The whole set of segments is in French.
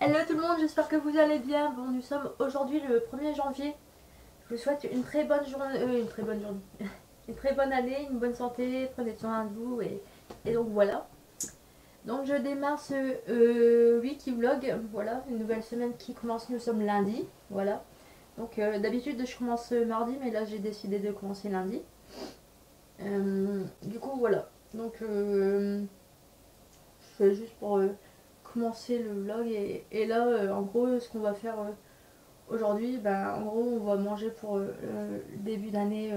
Hello tout le monde, j'espère que vous allez bien. Bon, nous sommes aujourd'hui le 1er janvier. Je vous souhaite une très bonne journée, une très bonne année, une bonne santé, prenez soin de vous et donc voilà. Donc je démarre ce wiki vlog, voilà, une nouvelle semaine qui commence, nous sommes lundi, voilà. Donc d'habitude je commence mardi, mais là j'ai décidé de commencer lundi. Du coup voilà, donc c'est juste pour commencer le vlog et là en gros ce qu'on va faire aujourd'hui, ben, en gros, on va manger pour le début d'année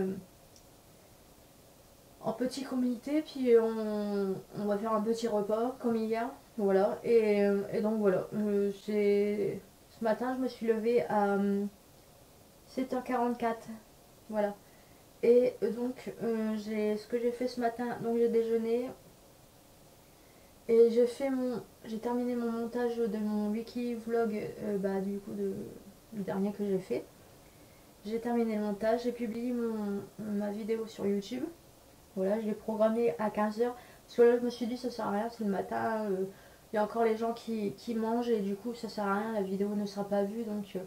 en petit comité, puis on va faire un petit repas comme hier. Voilà, et donc voilà. Ce matin, je me suis levée à 7h44. Voilà. Et donc, ce que j'ai fait ce matin, donc j'ai déjeuné et j'ai terminé mon montage de mon wiki vlog, bah, du coup, du dernier que j'ai fait. J'ai terminé le montage, j'ai publié ma vidéo sur YouTube. Voilà, je l'ai programmée à 15h. Parce que là, je me suis dit, ça sert à rien, c'est le matin. Il y a encore les gens qui mangent et du coup, ça sert à rien, la vidéo ne sera pas vue. Donc,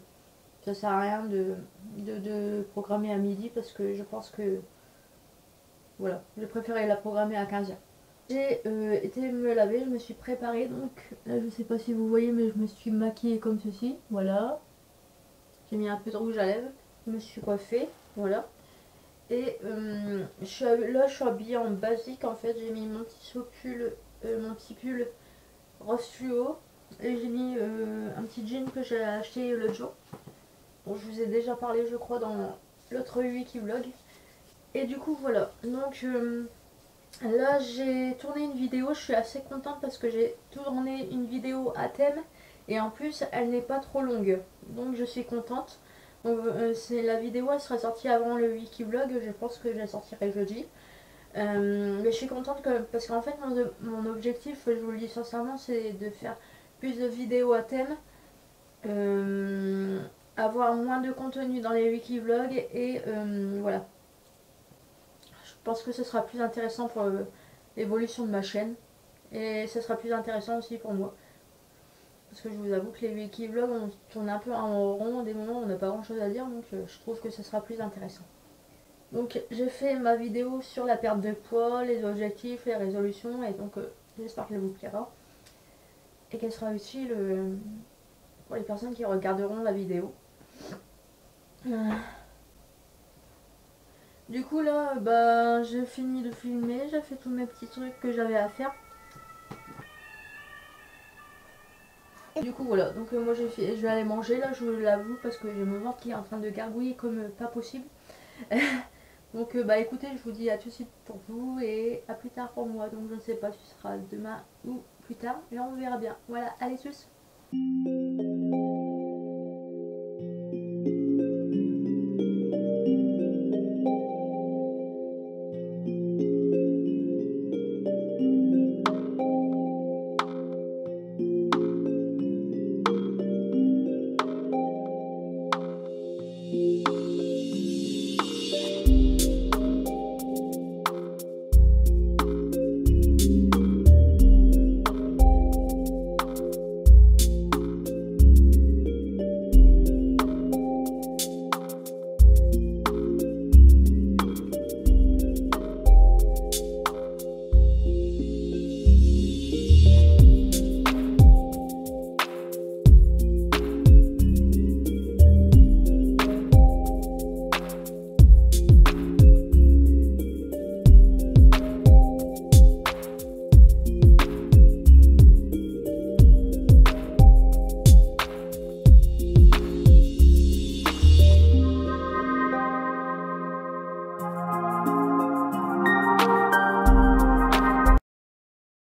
ça sert à rien de programmer à midi parce que je pense que. Voilà, j'ai préféré la programmer à 15h. J'ai été me laver, je me suis préparée. Donc, là, je sais pas si vous voyez, mais je me suis maquillée comme ceci. Voilà. J'ai mis un peu de rouge à lèvres. Je me suis coiffée. Voilà. Et là, je suis habillée en basique. En fait, j'ai mis mon petit pull rose fluo. Et j'ai mis un petit jean que j'ai acheté l'autre jour. Bon, je vous ai déjà parlé, je crois, dans l'autre wiki vlog. Et du coup, voilà. Donc là, j'ai tourné une vidéo. Je suis assez contente parce que j'ai tourné une vidéo à thème. Et en plus, elle n'est pas trop longue. Donc, je suis contente. Donc, la vidéo, elle sera sortie avant le wiki vlog. Je pense que je la sortirai jeudi. Mais je suis contente parce qu'en fait, mon objectif, je vous le dis sincèrement, c'est de faire plus de vidéos à thème. Avoir moins de contenu dans les wiki vlogs. Et voilà. Je pense que ce sera plus intéressant pour l'évolution de ma chaîne. Et ce sera plus intéressant aussi pour moi. Parce que je vous avoue que les wiki vlogs, on tourne un peu en rond, des moments où on n'a pas grand chose à dire, donc je trouve que ce sera plus intéressant. Donc j'ai fait ma vidéo sur la perte de poids, les objectifs, les résolutions, et donc j'espère qu'elle vous plaira. Et qu'elle sera utile pour les personnes qui regarderont la vidéo. Du coup là, bah, j'ai fini de filmer, j'ai fait tous mes petits trucs que j'avais à faire. Du coup voilà, donc moi je vais aller manger là, je vous l'avoue, parce que j'ai mon ventre qui est en train de gargouiller comme pas possible. Donc bah écoutez, je vous dis à tout de suite pour vous et à plus tard pour moi. Donc je ne sais pas si ce sera demain ou plus tard, mais on verra bien. Voilà, allez tous.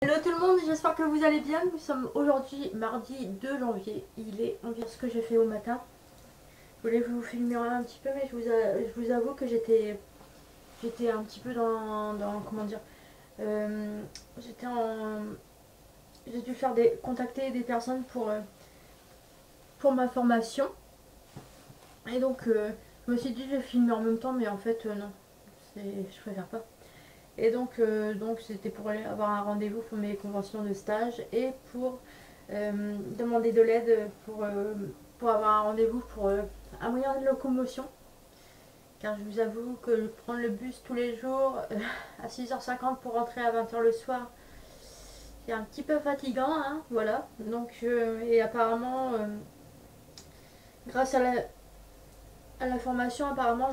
Hello tout le monde, j'espère que vous allez bien. Nous sommes aujourd'hui mardi 2 janvier. Il est environ ce que j'ai fait au matin. Je voulais vous filmer un petit peu, mais je vous avoue que j'étais un petit peu comment dire, j'étais en j'ai dû contacter des personnes pour ma formation. Et donc je me suis dit je vais filmer en même temps, mais en fait non, je préfère pas. Et donc c'était pour aller avoir un rendez-vous pour mes conventions de stage et pour demander de l'aide pour avoir un rendez-vous pour un moyen de locomotion. Car je vous avoue que prendre le bus tous les jours à 6h50 pour rentrer à 20h le soir, c'est un petit peu fatigant, hein, voilà. Donc, et apparemment, grâce à la formation, apparemment,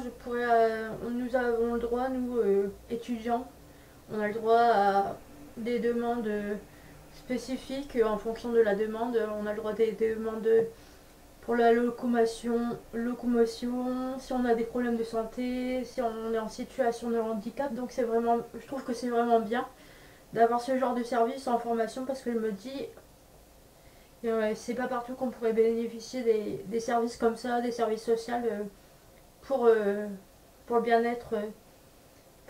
nous avons le droit, nous, étudiants, on a le droit à des demandes spécifiques en fonction de la demande. On a le droit des demandes pour la locomotion, si on a des problèmes de santé, si on est en situation de handicap. Donc c'est vraiment, je trouve que c'est vraiment bien d'avoir ce genre de service en formation, parce que je me dis, c'est pas partout qu'on pourrait bénéficier des services comme ça, des services sociaux pour le bien-être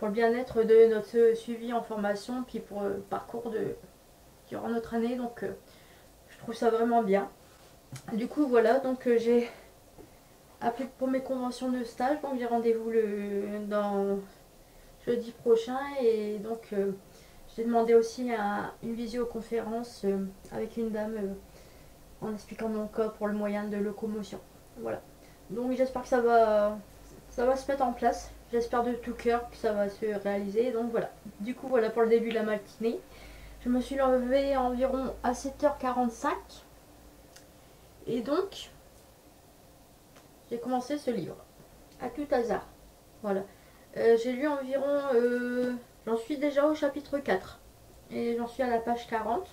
de notre suivi en formation, puis pour le parcours durant notre année. Donc je trouve ça vraiment bien. Du coup voilà, donc j'ai appelé pour mes conventions de stage, donc j'ai rendez-vous dans jeudi prochain, et donc j'ai demandé aussi une visioconférence avec une dame en expliquant mon cas pour le moyen de locomotion. Voilà, donc j'espère que ça va se mettre en place, j'espère de tout cœur que ça va se réaliser. Donc voilà, du coup voilà pour le début de la matinée. Je me suis levée environ à 7h45. Et donc, j'ai commencé ce livre, à tout hasard. Voilà. J'ai lu environ, j'en suis déjà au chapitre 4. Et j'en suis à la page 40.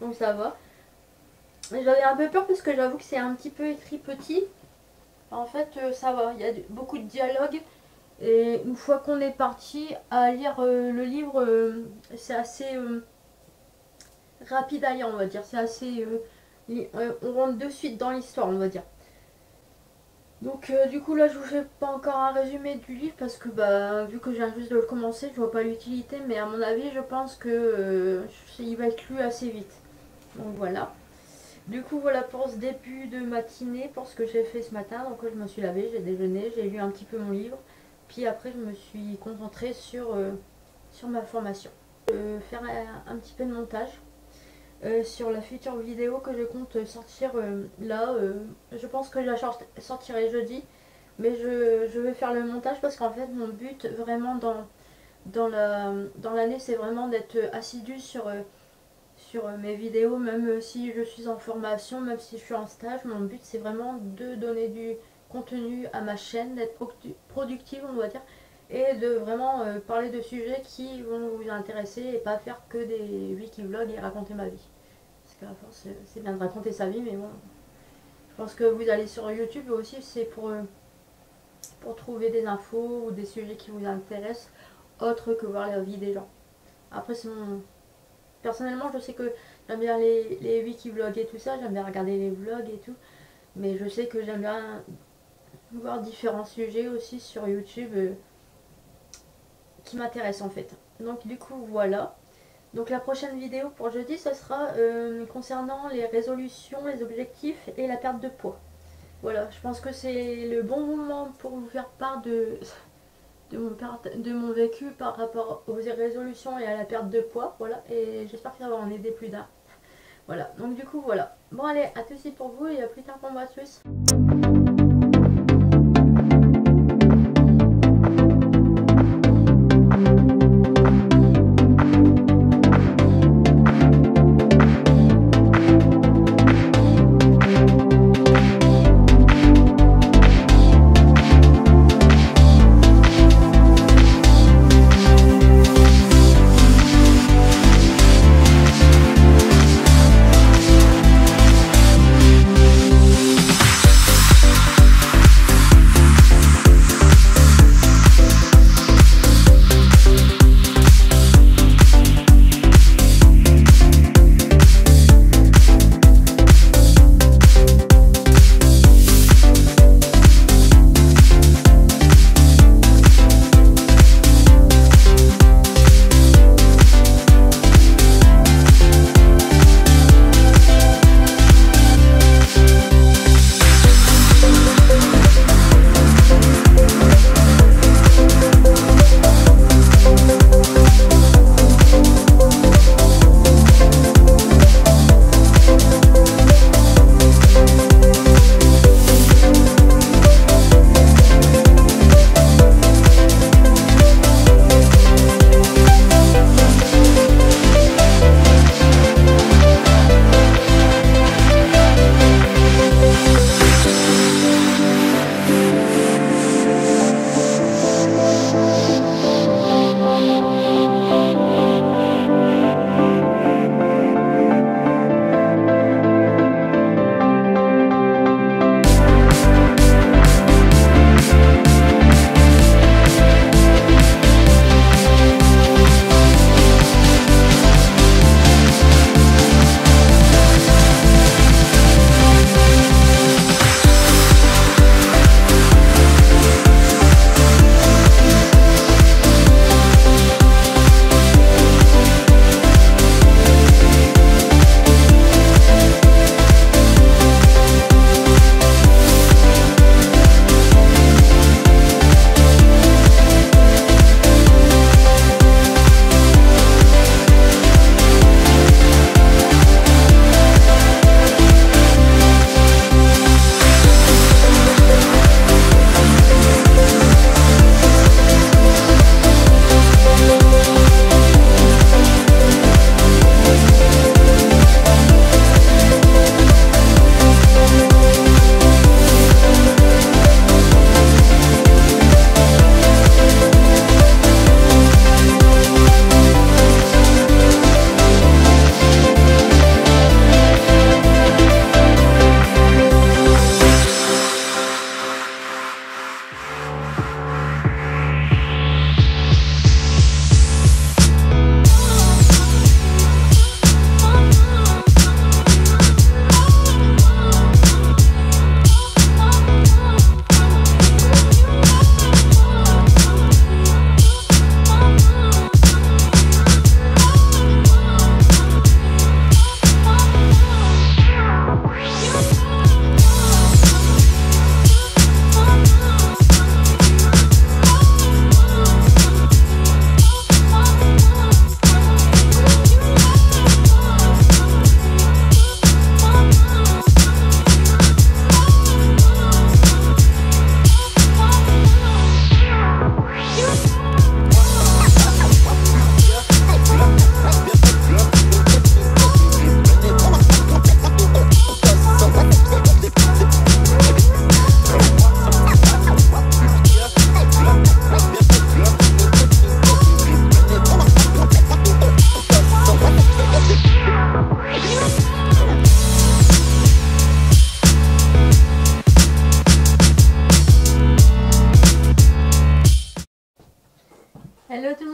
Donc ça va. J'avais un peu peur parce que j'avoue que c'est un petit peu écrit petit. En fait, ça va. Il y a beaucoup de dialogues. Et une fois qu'on est parti à lire le livre, c'est assez rapide à lire, on va dire. C'est assez... on rentre de suite dans l'histoire, on va dire. Donc du coup là je vous fais pas encore un résumé du livre parce que vu que je viens juste de le commencer, je vois pas l'utilité, mais à mon avis je pense que il va être lu assez vite. Donc voilà. Du coup voilà pour ce début de matinée, pour ce que j'ai fait ce matin. Donc je me suis lavée, j'ai déjeuné, j'ai lu un petit peu mon livre, puis après je me suis concentrée sur ma formation. Faire un petit peu de montage. Sur la future vidéo que je compte sortir là, je pense que je la sortirai jeudi, mais je vais faire le montage parce qu'en fait mon but vraiment dans l'année c'est vraiment d'être assidu sur mes vidéos, même si je suis en formation, même si je suis en stage. Mon but c'est vraiment de donner du contenu à ma chaîne, d'être productive on va dire, et de vraiment parler de sujets qui vont vous intéresser et pas faire que des wiki-vlogs et raconter ma vie. Parce qu'à force c'est bien de raconter sa vie, mais bon, je pense que vous allez sur YouTube aussi, c'est pour trouver des infos ou des sujets qui vous intéressent, autre que voir la vie des gens. Après personnellement je sais que j'aime bien les wiki-vlogs et tout ça, j'aime bien regarder les vlogs et tout, mais je sais que j'aime bien voir différents sujets aussi sur YouTube qui m'intéressent en fait. Donc du coup voilà. Donc la prochaine vidéo pour jeudi, ce sera concernant les résolutions, les objectifs et la perte de poids. Voilà, je pense que c'est le bon moment pour vous faire part de mon vécu par rapport aux résolutions et à la perte de poids. Voilà, et j'espère que ça va en aider plus d'un. Voilà, donc du coup voilà. Bon allez, à tout de suite pour vous et à plus tard pour moi, tchuss.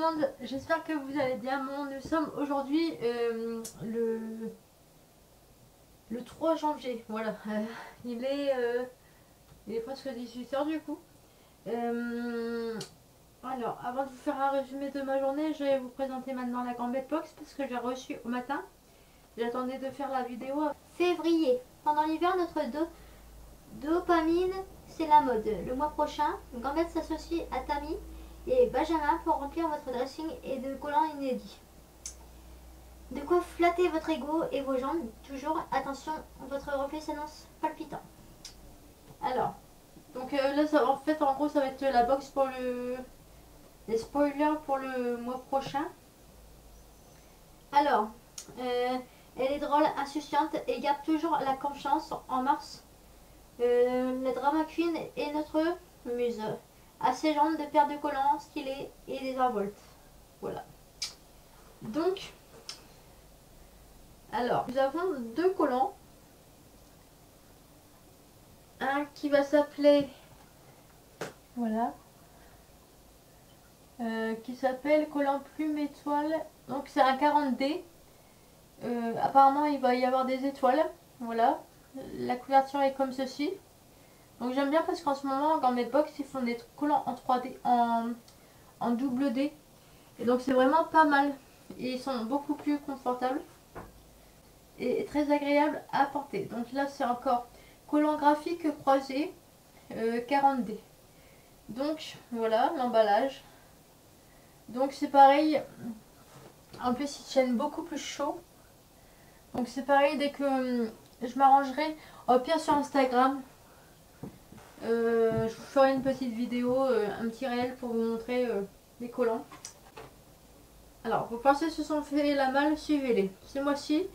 monde, j'espère que vous allez bien. Bon, nous sommes aujourd'hui le 3 janvier, voilà. Il est presque 18 h du coup. Alors, avant de vous faire un résumé de ma journée, je vais vous présenter maintenant la Gambit Box parce que j'ai reçu au matin. J'attendais de faire la vidéo. Février. Pendant l'hiver, notre dopamine, c'est la mode. Le mois prochain, Gambette s'associe à Tammy et Benjamin pour remplir votre dressing et de collants inédits. De quoi flatter votre ego et vos jambes. Toujours, attention, votre reflet s'annonce palpitant. Alors, donc là, en fait, en gros, ça va être la box pour les spoilers pour le mois prochain. Alors, elle est drôle, insouciante et garde toujours la confiance en mars. La drama queen est notre muse. À ses jambes de paires de collants stylés et des envoltes. Voilà. Donc, alors, nous avons deux collants. Un qui va s'appeler, voilà, qui s'appelle collant plume étoile. Donc c'est un 40D. Apparemment il va y avoir des étoiles. Voilà. La couverture est comme ceci. Donc j'aime bien parce qu'en ce moment dans mes box ils font des collants en 3D, en double D. Et donc c'est vraiment pas mal. Et ils sont beaucoup plus confortables. Et très agréables à porter. Donc là c'est encore collant graphique croisé 40D. Donc voilà l'emballage. Donc c'est pareil. En plus ils tiennent beaucoup plus chaud. Donc c'est pareil, dès que je m'arrangerai, au pire sur Instagram, je vous ferai une petite vidéo, un petit réel pour vous montrer les collants. Alors, vos pensées se sont fait la malle, suivez-les. Ce mois-ci,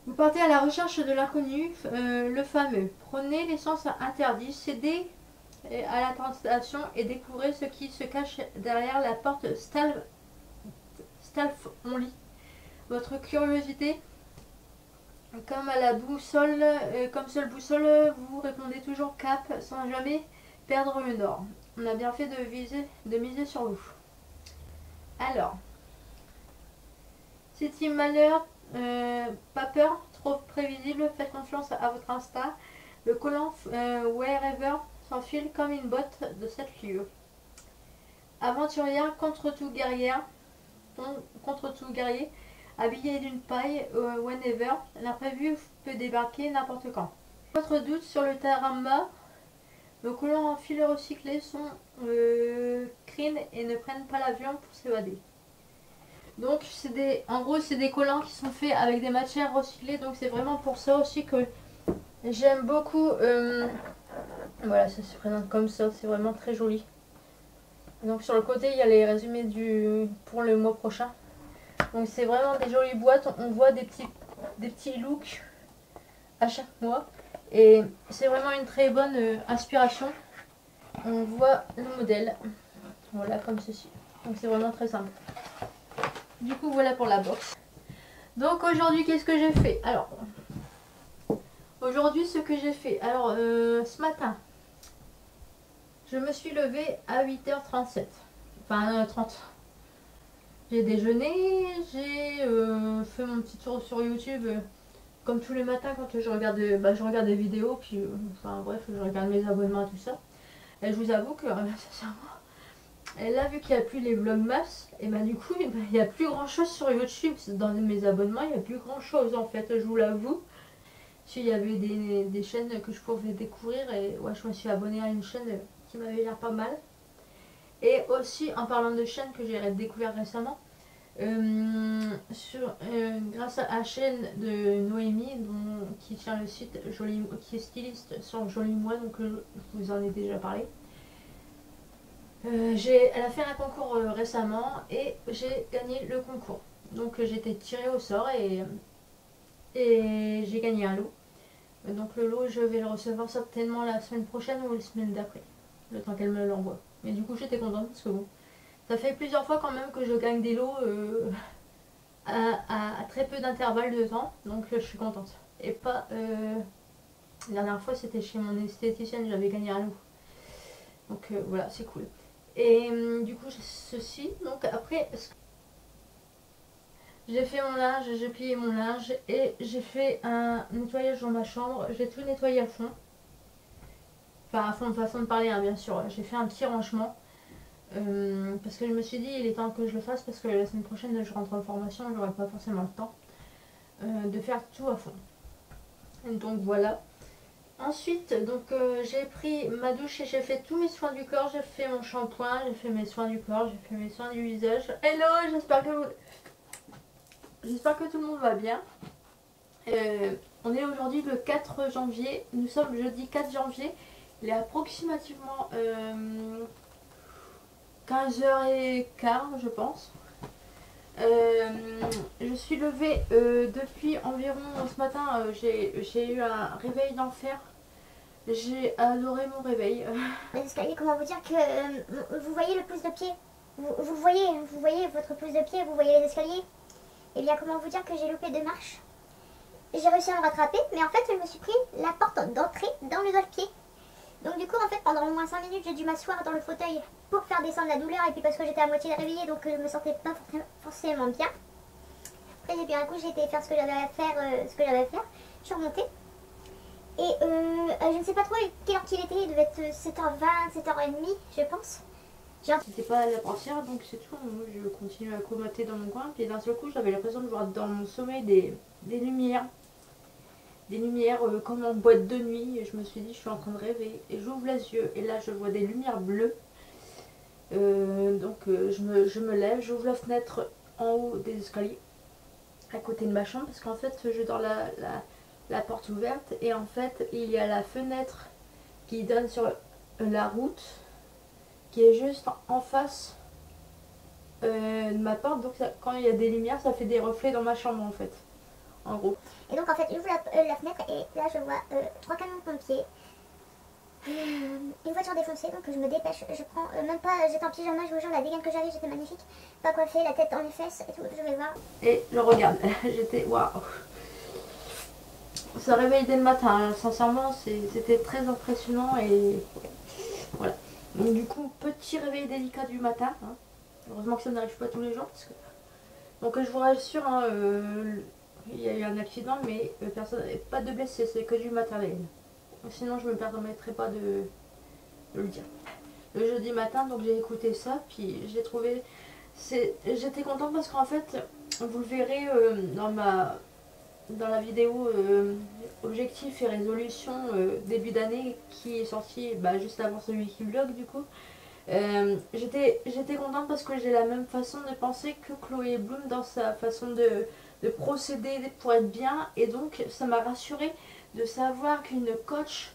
vous partez à la recherche de l'inconnu, le fameux. Prenez les sens interdits, cédez à la tentation et découvrez ce qui se cache derrière la porte stealth only. Votre curiosité, comme à la boussole, comme seule boussole, vous répondez toujours cap sans jamais perdre le nord. On a bien fait de miser sur vous. Alors, City Malheur, pas peur, trop prévisible, faites confiance à votre instinct. Le collant Wherever s'enfile comme une botte de 7 lieues. Aventurière contre tout guerrière, habillé d'une paille, whenever, l'imprévu peut débarquer n'importe quand. Votre doute sur le terrain bas, nos collants en fil recyclé sont crin et ne prennent pas l'avion pour s'évader. Donc en gros c'est des collants qui sont faits avec des matières recyclées, donc c'est vraiment pour ça aussi que j'aime beaucoup. Voilà, ça se présente comme ça, c'est vraiment très joli. Donc sur le côté il y a les résumés pour le mois prochain. Donc c'est vraiment des jolies boîtes, on voit des petits looks à chaque mois. Et c'est vraiment une très bonne inspiration. On voit le modèle, voilà comme ceci. Donc c'est vraiment très simple. Du coup voilà pour la box. Donc aujourd'hui qu'est-ce que j'ai fait? Alors, aujourd'hui ce que j'ai fait, alors ce matin, je me suis levée à 8h37. Enfin 30. J'ai déjeuné, j'ai fait mon petit tour sur YouTube comme tous les matins quand je regarde, je regarde des vidéos, puis enfin bref, je regarde mes abonnements et tout ça. Et je vous avoue que sincèrement, et là vu qu'il n'y a plus les vlogmas, et du coup il n'y a plus grand chose sur YouTube. Dans mes abonnements il n'y a plus grand chose en fait, je vous l'avoue. S'il y avait des chaînes que je pouvais découvrir, et ouais, je me suis abonnée à une chaîne qui m'avait l'air pas mal. Et aussi en parlant de chaînes que j'ai découvert récemment, grâce à la chaîne de Noémie qui tient le site qui est styliste sur Joli Moi, donc je vous en ai déjà parlé. Elle a fait un concours récemment et j'ai gagné le concours. Donc j'ai été tirée au sort et j'ai gagné un lot. Donc le lot je vais le recevoir certainement la semaine prochaine ou la semaine d'après, le temps qu'elle me l'envoie. Mais du coup j'étais contente parce que bon, ça fait plusieurs fois quand même que je gagne des lots à très peu d'intervalle de temps, donc je suis contente. Et pas la dernière fois c'était chez mon esthéticienne, j'avais gagné un lot. Donc voilà, c'est cool. Et du coup, j'ai ceci. Donc après, j'ai fait mon linge, j'ai plié mon linge et j'ai fait un nettoyage dans ma chambre. J'ai tout nettoyé à fond. Enfin, à fond, façon de parler, hein, bien sûr. J'ai fait un petit rangement. Parce que je me suis dit, il est temps que je le fasse parce que la semaine prochaine, je rentre en formation, j'aurai pas forcément le temps de faire tout à fond. Et donc voilà. Ensuite, donc j'ai pris ma douche et j'ai fait tous mes soins du corps. J'ai fait mon shampoing, j'ai fait mes soins du corps, j'ai fait mes soins du visage. Hello, j'espère que tout le monde va bien. On est aujourd'hui le 4 janvier. Nous sommes jeudi 4 janvier. Il est approximativement 15h15, je pense. Je suis levée depuis environ ce matin. J'ai eu un réveil d'enfer. J'ai adoré mon réveil. L'escalier, comment vous dire que vous voyez le pouce de pied, vous voyez votre pouce de pied, vous voyez les escaliers. Et bien comment vous dire que j'ai loupé 2 marches. J'ai réussi à me rattraper, mais en fait je me suis pris la porte d'entrée dans le doigt-de-pied. Donc du coup en fait pendant au moins 5 minutes j'ai dû m'asseoir dans le fauteuil pour faire descendre la douleur, et puis parce que j'étais à moitié réveillée, donc je me sentais pas forcément bien. Après j'ai bien un coup j'ai été faire ce que j'avais à faire, je suis remontée. Et je ne sais pas trop quelle heure qu'il était, il devait être 7h20, 7h30 je pense. C'était pas la portière, donc c'est tout. Moi, je continue à comater dans mon coin. Puis d'un seul coup, j'avais l'impression de voir dans mon sommeil des lumières. Des lumières comme en boîte de nuit. Et je me suis dit, je suis en train de rêver. Et j'ouvre les yeux. Et là, je vois des lumières bleues. Je me lève, j'ouvre la fenêtre en haut des escaliers, à côté de ma chambre. Parce qu'en fait, je dors la porte ouverte. Et en fait, il y a la fenêtre qui donne sur la route, qui est juste en face de ma porte. Donc quand il y a des lumières, ça fait des reflets dans ma chambre en fait. En gros. Et donc en fait j'ouvre la fenêtre et là je vois 3 camions de pompiers. Une voiture défoncée, donc je me dépêche, je prends même pas, j'étais en pyjama, je vous jure la dégaine que j'avais, j'étais magnifique, pas coiffée, la tête dans les fesses et tout, je vais voir. Et je regarde, j'étais waouh. Ça réveille dès le matin, hein. Sincèrement c'était très impressionnant et voilà. Donc du coup petit réveil délicat du matin, hein. Heureusement que ça n'arrive pas tous les jours parce que... Donc je vous rassure, hein, il y a eu un accident mais personne, pas de blessés, c'est que du matériel. Sinon je me permettrais pas de le dire. Le jeudi matin, donc j'ai écouté ça, puis j'ai trouvé... J'étais contente parce qu'en fait, vous le verrez dans la vidéo objectif et résolution début d'année qui est sortie juste avant celui qui vlog du coup. J'étais contente parce que j'ai la même façon de penser que Chloé Bloom dans sa façon de procéder pour être bien, et donc ça m'a rassurée de savoir qu'une coach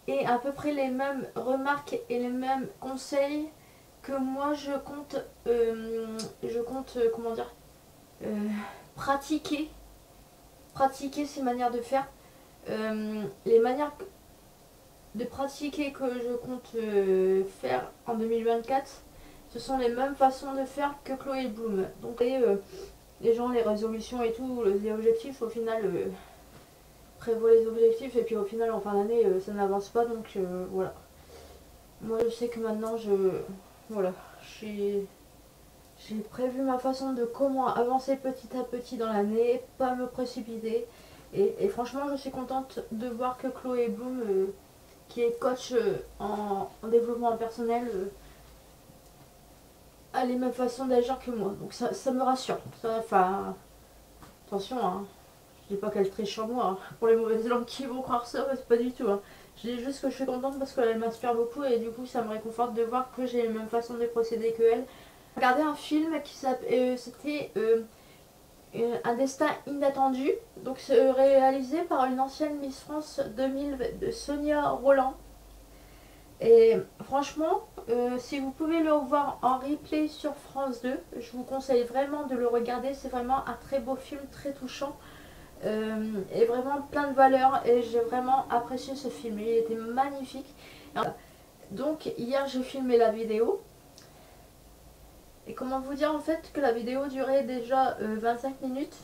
ait à peu près les mêmes remarques et les mêmes conseils que moi comment dire, pratiquer ces manières de faire, les manières de pratiquer que je compte faire en 2024, ce sont les mêmes façons de faire que Chloé Bloom. Donc les gens, les résolutions et tout, les objectifs, au final prévoient les objectifs et puis au final en fin d'année ça n'avance pas, donc voilà. Moi je sais que maintenant voilà, j'ai prévu ma façon de comment avancer petit à petit dans l'année, pas me précipiter. Et franchement, je suis contente de voir que Chloé Bloom, qui est coach en développement personnel, a les mêmes façons d'agir que moi. Donc ça me rassure. Enfin, attention, hein, je dis pas qu'elle triche sur moi. Hein. Pour les mauvaises langues qui vont croire ça, c'est pas du tout. Hein. Je dis juste que je suis contente parce qu'elle m'inspire beaucoup et du coup ça me réconforte de voir que j'ai les mêmes façons de procéder que elle. J'ai regardé un film qui s'appelle, c'était Un destin inattendu, donc c'est réalisé par une ancienne Miss France 2000 de Sonia Roland. Et franchement, si vous pouvez le voir en replay sur France 2, je vous conseille vraiment de le regarder. C'est vraiment un très beau film, très touchant et vraiment plein de valeurs. Et j'ai vraiment apprécié ce film, il était magnifique. Donc hier j'ai filmé la vidéo. Et comment vous dire en fait que la vidéo durait déjà 25 minutes.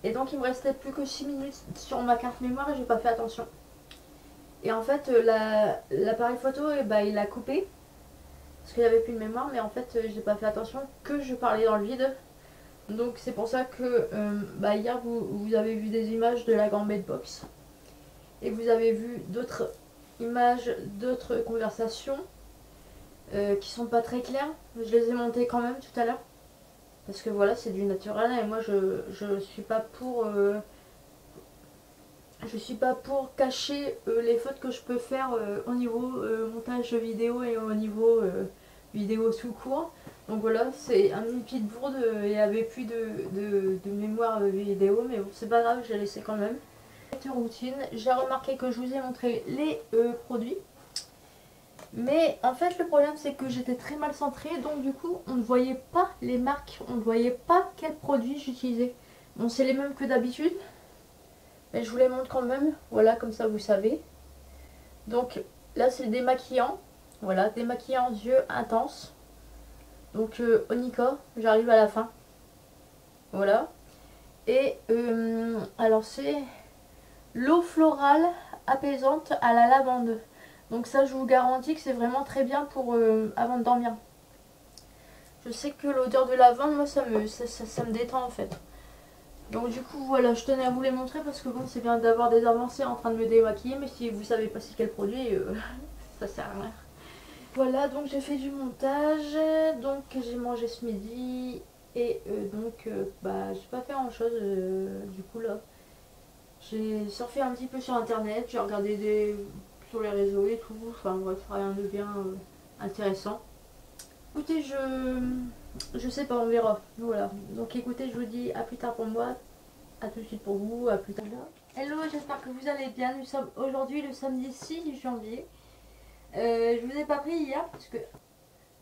Et donc il me restait plus que 6 minutes sur ma carte mémoire et j'ai pas fait attention. Et en fait l'appareil photo il a coupé. parce qu'il n'y avait plus de mémoire, mais en fait j'ai pas fait attention que je parlais dans le vide. Donc c'est pour ça que hier vous avez vu des images de la Gambit Box et vous avez vu d'autres images, d'autres conversations qui sont pas très claires. Je les ai montées quand même tout à l'heure parce que voilà, c'est du naturel et moi je suis pas pour cacher les fautes que je peux faire au niveau montage vidéo et au niveau vidéo tout court. Donc voilà, c'est un petite bourde, il n'y avait plus de mémoire vidéo, mais bon, c'est pas grave, j'ai laissé quand même. Cette routine, j'ai remarqué que je vous ai montré les produits. Mais en fait, le problème, c'est que j'étais très mal centrée, donc du coup, on ne voyait pas les marques, on ne voyait pas quels produits j'utilisais. Bon, c'est les mêmes que d'habitude, mais je vous les montre quand même, voilà, comme ça vous savez. Donc là, c'est le démaquillant, voilà, démaquillant yeux intense. Donc Onika, j'arrive à la fin. Voilà. Et alors c'est l'eau florale apaisante à la lavande. Donc ça, je vous garantis que c'est vraiment très bien pour avant de dormir. Je sais que l'odeur de lavande, moi ça me détend en fait. Donc du coup voilà, je tenais à vous les montrer parce que bon, c'est bien d'avoir des avancées en train de me démaquiller, mais si vous savez pas c'est quel produit, ça sert à rien. Voilà, donc j'ai fait du montage, donc j'ai mangé ce midi et j'ai pas fait grand chose du coup là. J'ai surfé un petit peu sur internet, j'ai regardé sur les réseaux et tout, enfin bref, rien de bien intéressant. Écoutez, je sais pas, on verra, voilà. Donc écoutez, je vous dis à plus tard pour moi, à tout de suite pour vous, à plus tard. Hello, j'espère que vous allez bien, nous sommes aujourd'hui le samedi 6 janvier. Je vous ai pas pris hier parce que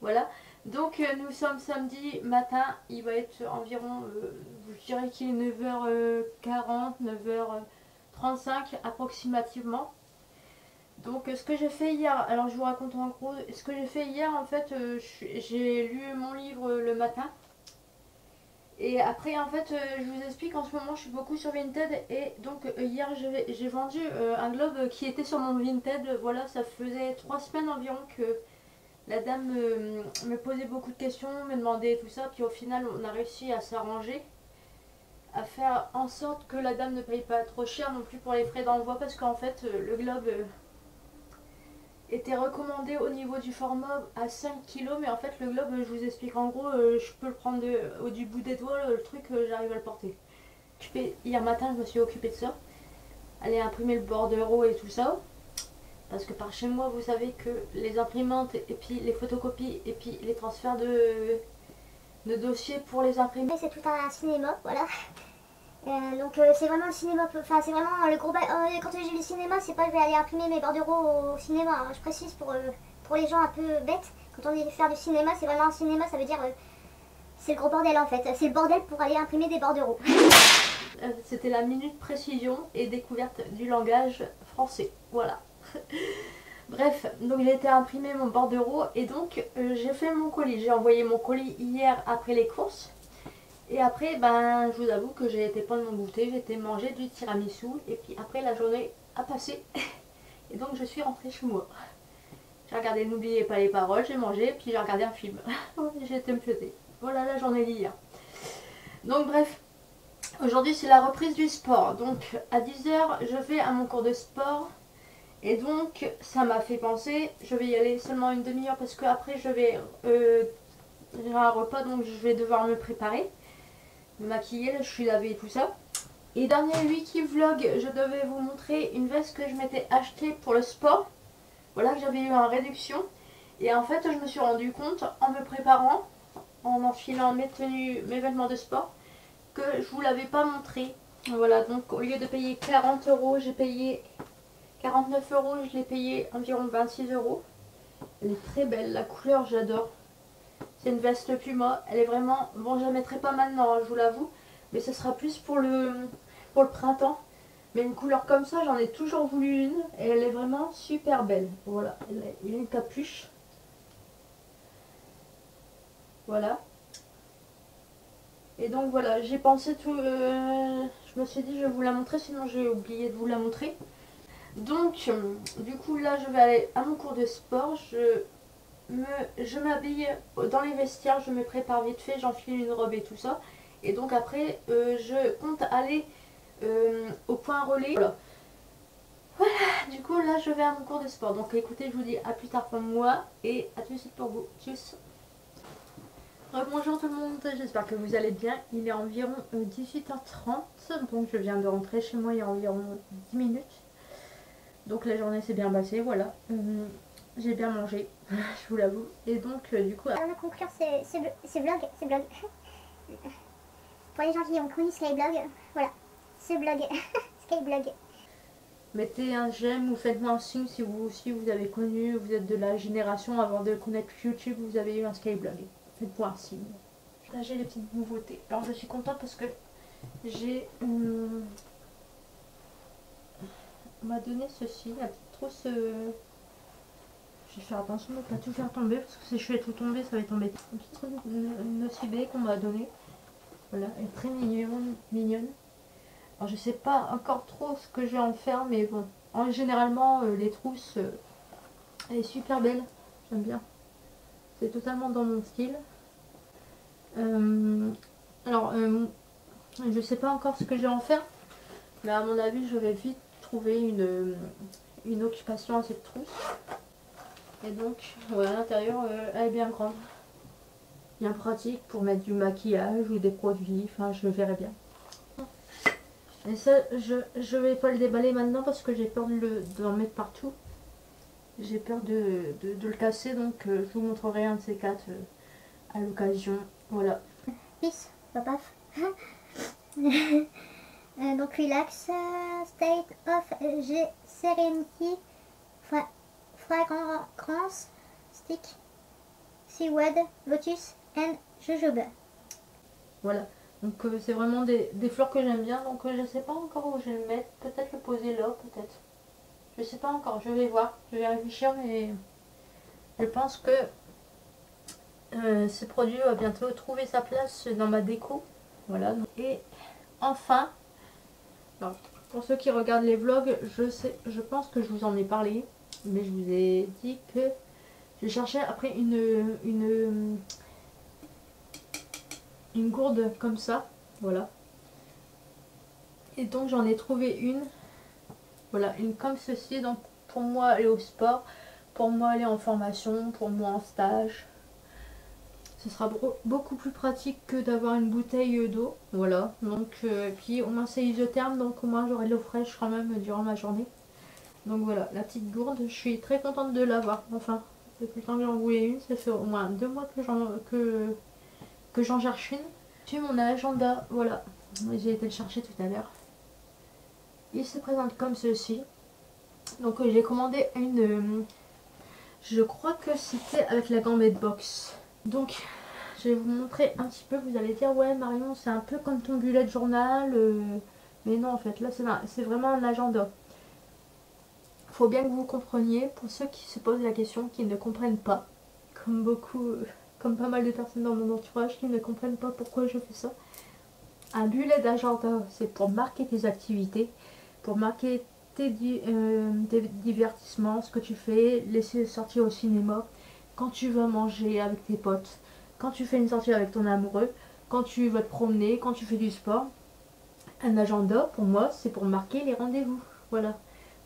voilà, donc nous sommes samedi matin, il va être environ, je dirais qu'il est 9h40, 9h35 approximativement. Donc ce que j'ai fait hier, alors je vous raconte en gros, ce que j'ai fait hier en fait, j'ai lu mon livre le matin. Et après en fait je vous explique, en ce moment je suis beaucoup sur Vinted et donc hier j'ai vendu un globe qui était sur mon Vinted. Voilà, ça faisait 3 semaines environ que la dame me posait beaucoup de questions, me demandait tout ça, puis au final on a réussi à s'arranger, à faire en sorte que la dame ne paye pas trop cher non plus pour les frais d'envoi, parce qu'en fait le globe était recommandé au niveau du format à 5 kg, mais en fait le globe, je vous explique en gros, je peux le prendre du bout des doigts, le truc, j'arrive à le porter. Hier matin je me suis occupée de ça, aller imprimer le bordereau et tout ça. Parce que par chez moi, vous savez que les imprimantes et puis les photocopies et puis les transferts de dossiers pour les imprimer. C'est tout un cinéma, voilà. C'est vraiment le cinéma, enfin c'est vraiment le gros quand je dis le cinéma, c'est pas que je vais aller imprimer mes bordereaux au cinéma, hein. Je précise pour les gens un peu bêtes, quand on dit faire du cinéma, c'est vraiment un cinéma, ça veut dire c'est le gros bordel en fait, c'est le bordel pour aller imprimer des bordereaux. C'était la minute précision et découverte du langage français, voilà. Bref, donc j'ai été imprimer mon bordereau et donc j'ai fait mon colis. J'ai envoyé mon colis hier après les courses. Et après, je vous avoue que j'ai été prendre mon goûter, j'ai été manger du tiramisu. Et puis après, la journée a passé. Et donc je suis rentrée chez moi. J'ai regardé N'oubliez pas les paroles, j'ai mangé, puis j'ai regardé un film. J'ai été me jeter. Voilà la journée d'hier. Donc bref, aujourd'hui c'est la reprise du sport. Donc à 10h, je vais à mon cours de sport. Et donc ça m'a fait penser, je vais y aller seulement une demi-heure parce qu'après j'ai un repas, donc je vais devoir me préparer, me maquiller, là, je suis lavée et tout ça. Et dernier wiki vlog, je devais vous montrer une veste que je m'étais achetée pour le sport. Voilà, que j'avais eu en réduction. Et en fait je me suis rendu compte en me préparant, en enfilant mes tenues, mes vêtements de sport, que je vous l'avais pas montré. Voilà, donc au lieu de payer 40 €, j'ai payé 49 €, je l'ai payé environ 26 €. Elle est très belle, la couleur j'adore. C'est une veste Puma, elle est vraiment... Bon, je la mettrai pas maintenant, je vous l'avoue, mais ce sera plus pour le printemps. Mais une couleur comme ça, j'en ai toujours voulu une, et elle est vraiment super belle. Voilà, il y a une capuche. Voilà. Et donc voilà, j'ai pensé tout... je me suis dit, je vais vous la montrer, sinon j'ai oublié de vous la montrer. Donc, du coup, là, je vais aller à mon cours de sport. je m'habille dans les vestiaires, je me prépare vite fait, j'enfile une robe et tout ça. Et donc après, je compte aller au point relais. Voilà, du coup là je vais à mon cours de sport. Donc écoutez, je vous dis à plus tard pour moi et à tout de suite pour vous. Tchuss. Bonjour tout le monde, j'espère que vous allez bien. Il est environ 18h30, donc je viens de rentrer chez moi il y a environ 10 minutes. Donc la journée s'est bien passée, voilà. J'ai bien mangé, je vous l'avoue. Et donc du coup... On va conclure ce blog. Pour les gens qui ont connu Skyblog, voilà, ce blog, Skyblog. Mettez un j'aime ou faites-moi un signe si vous aussi vous avez connu, vous êtes de la génération avant de connaître YouTube, vous avez eu un Skyblog. Faites-moi un signe. Là j'ai les petites nouveautés. Alors je suis contente parce que j'ai... on m'a donné ceci, la petite trousse... Je vais faire attention de ne pas tout faire tomber parce que si je fais tout tomber ça va être embêtant. Une petite trousse Nocibé qu'on m'a donnée. Voilà, elle est très mignonne. Alors je sais pas encore trop ce que je vais en faire, mais bon. Généralement les trousses, elle est super belle. J'aime bien. C'est totalement dans mon style. Je sais pas encore ce que je vais en faire. Mais à mon avis je vais vite trouver une occupation à cette trousse. Et donc ouais, à l'intérieur elle est bien grande. Bien pratique pour mettre du maquillage ou des produits. Enfin je verrai bien. Et ça, je vais pas le déballer maintenant parce que j'ai peur d'en mettre partout. J'ai peur de le casser, donc je vous montrerai un de ces quatre à l'occasion. Voilà. Peace, paf. Donc relax, state of serenity, fragrance, stick, seaweed, lotus and jojoba. Voilà. Donc c'est vraiment des fleurs que j'aime bien. Donc je sais pas encore où je vais le mettre. Peut-être le poser là, peut-être. Je sais pas encore. Je vais voir. Je vais réfléchir, mais je pense que ce produit va bientôt trouver sa place dans ma déco. Voilà. Et enfin, alors, pour ceux qui regardent les vlogs, je pense que je vous en ai parlé, mais je vous ai dit que je cherchais après une gourde comme ça, voilà. Et donc j'en ai trouvé une, voilà, une comme ceci. Donc pour moi aller au sport, pour moi aller en formation, pour moi en stage, ce sera beaucoup plus pratique que d'avoir une bouteille d'eau, voilà. Donc puis au moins c'est isotherme, donc au moins j'aurai de l'eau fraîche quand même durant ma journée. Donc voilà, la petite gourde, je suis très contente de l'avoir. Enfin, depuis le temps que j'en voulais une, ça fait au moins 2 mois que j'en cherche une. J'ai mon agenda, voilà, j'ai été le chercher tout à l'heure. Il se présente comme ceci. Donc j'ai commandé une, je crois que c'était avec la Gambette Box. Donc je vais vous montrer un petit peu, vous allez dire ouais Marion c'est un peu comme ton bullet journal, mais non en fait là c'est vraiment un agenda. Faut bien que vous compreniez, pour ceux qui se posent la question, qui ne comprennent pas, comme pas mal de personnes dans mon entourage qui ne comprennent pas pourquoi je fais ça. Un bullet d'agenda, c'est pour marquer tes activités, pour marquer tes divertissements, ce que tu fais, laisser sortir au cinéma, quand tu vas manger avec tes potes, quand tu fais une sortie avec ton amoureux, quand tu vas te promener, quand tu fais du sport. Un agenda, pour moi, c'est pour marquer les rendez-vous. Voilà.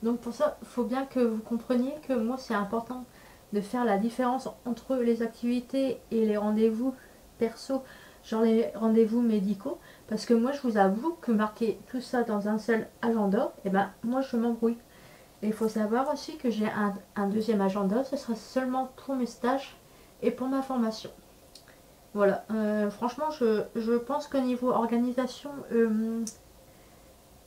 Donc pour ça, il faut bien que vous compreniez que moi, c'est important de faire la différence entre les activités et les rendez-vous perso, genre les rendez-vous médicaux. Parce que moi, je vous avoue que marquer tout ça dans un seul agenda, et ben moi, je m'embrouille. Et il faut savoir aussi que j'ai un deuxième agenda, ce sera seulement pour mes stages et pour ma formation. Voilà, franchement, je pense qu'au niveau organisation,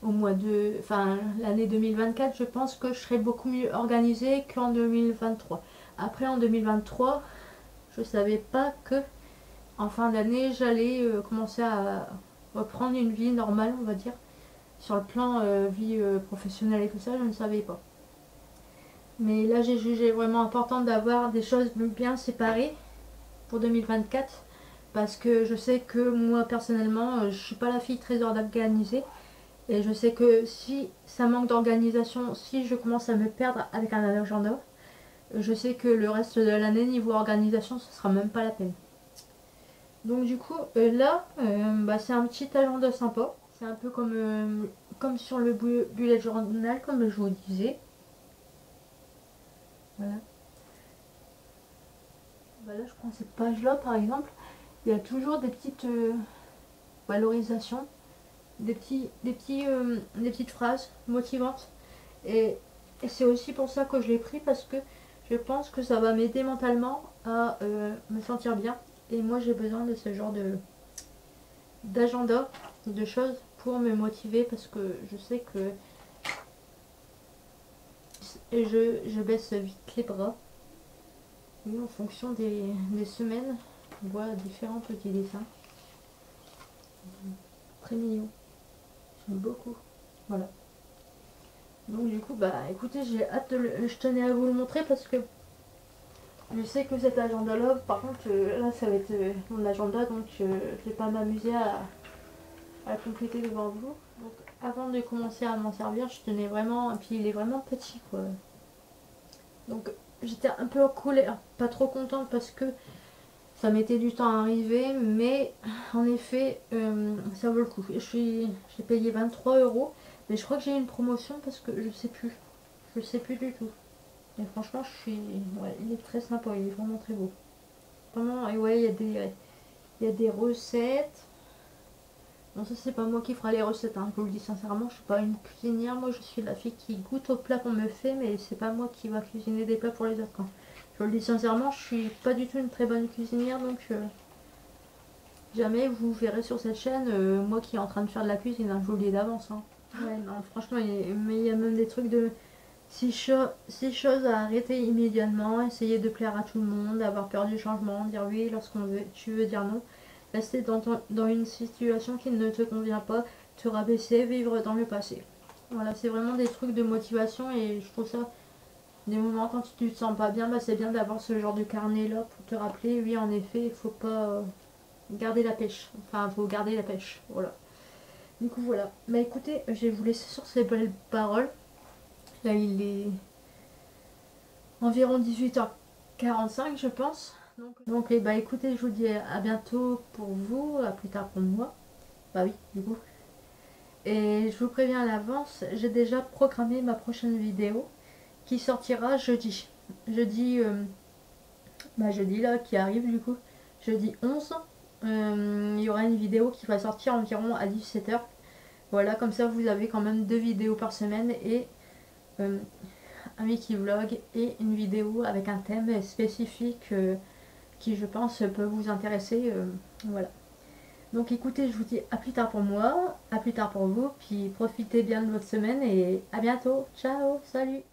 au mois de, enfin l'année 2024, je pense que je serai beaucoup mieux organisée qu'en 2023. Après en 2023, je savais pas que en fin d'année, j'allais commencer à reprendre une vie normale, on va dire. Sur le plan vie professionnelle et tout ça, je ne savais pas. Mais là, j'ai jugé vraiment important d'avoir des choses bien séparées pour 2024. Parce que je sais que moi, personnellement, je suis pas la fille très organisée. Et je sais que si ça manque d'organisation, si je commence à me perdre avec un agenda, je sais que le reste de l'année, niveau organisation, ce sera même pas la peine. Donc du coup, là, bah, c'est un petit agenda sympa. C'est un peu comme sur le bullet journal, comme je vous disais. Voilà. Voilà, je prends cette page-là, par exemple. Il y a toujours des petites valorisations, des petites phrases motivantes. Et c'est aussi pour ça que je l'ai pris, parce que je pense que ça va m'aider mentalement à me sentir bien. Et moi, j'ai besoin de ce genre d'agenda, de choses pour me motiver, parce que je sais que je baisse vite les bras. Et en fonction des semaines, on voit différents petits dessins. Très mignon. J'aime beaucoup. Voilà. Donc du coup, bah écoutez, j'ai hâte je tenais à vous le montrer, parce que je sais que cet agenda-là, par contre, là ça va être mon agenda, donc je vais pas m'amuser à le compléter devant vous. Donc avant de commencer à m'en servir, je tenais vraiment, et puis il est vraiment petit quoi. Donc j'étais un peu en colère, pas trop contente, parce que ça mettait du temps à arriver, mais en effet, ça vaut le coup. J'ai payé 23 €, mais je crois que j'ai eu une promotion, parce que je sais plus. Je sais plus du tout. Et franchement, ouais, il est très sympa, il est vraiment très beau. Vraiment, et ouais, il y a des recettes. Bon, ça, c'est pas moi qui fera les recettes, hein, je vous le dis sincèrement, je suis pas une cuisinière. Moi, je suis la fille qui goûte aux plats qu'on me fait, mais c'est pas moi qui va cuisiner des plats pour les autres, hein. Je vous le dis sincèrement, je suis pas du tout une très bonne cuisinière, donc jamais vous verrez sur cette chaîne moi qui est en train de faire de la cuisine, hein, je vous le dis d'avance, hein. Ouais, non, franchement, mais il y a même des trucs de 6 choses à arrêter immédiatement, essayer de plaire à tout le monde, avoir peur du changement, dire oui lorsqu'on veut, tu veux dire non, rester dans une situation qui ne te convient pas, te rabaisser, vivre dans le passé. Voilà, c'est vraiment des trucs de motivation, et je trouve ça, des moments quand tu te sens pas bien, bah, c'est bien d'avoir ce genre de carnet là pour te rappeler, oui en effet, il faut pas garder la pêche, enfin il faut garder la pêche, voilà. Du coup voilà, bah écoutez, je vais vous laisser sur ces belles paroles. Là il est environ 18h45 je pense. Donc bah écoutez, je vous dis à bientôt pour vous, à plus tard pour moi. Bah oui, du coup. Et je vous préviens à l'avance, j'ai déjà programmé ma prochaine vidéo qui sortira jeudi. Jeudi là, qui arrive du coup, jeudi 11. Il y aura une vidéo qui va sortir environ à 17h. Voilà, comme ça vous avez quand même 2 vidéos par semaine, et un wiki vlog et une vidéo avec un thème spécifique qui je pense peut vous intéresser. Voilà. Donc écoutez, je vous dis à plus tard pour moi, à plus tard pour vous, puis profitez bien de votre semaine, et à bientôt. Ciao, salut.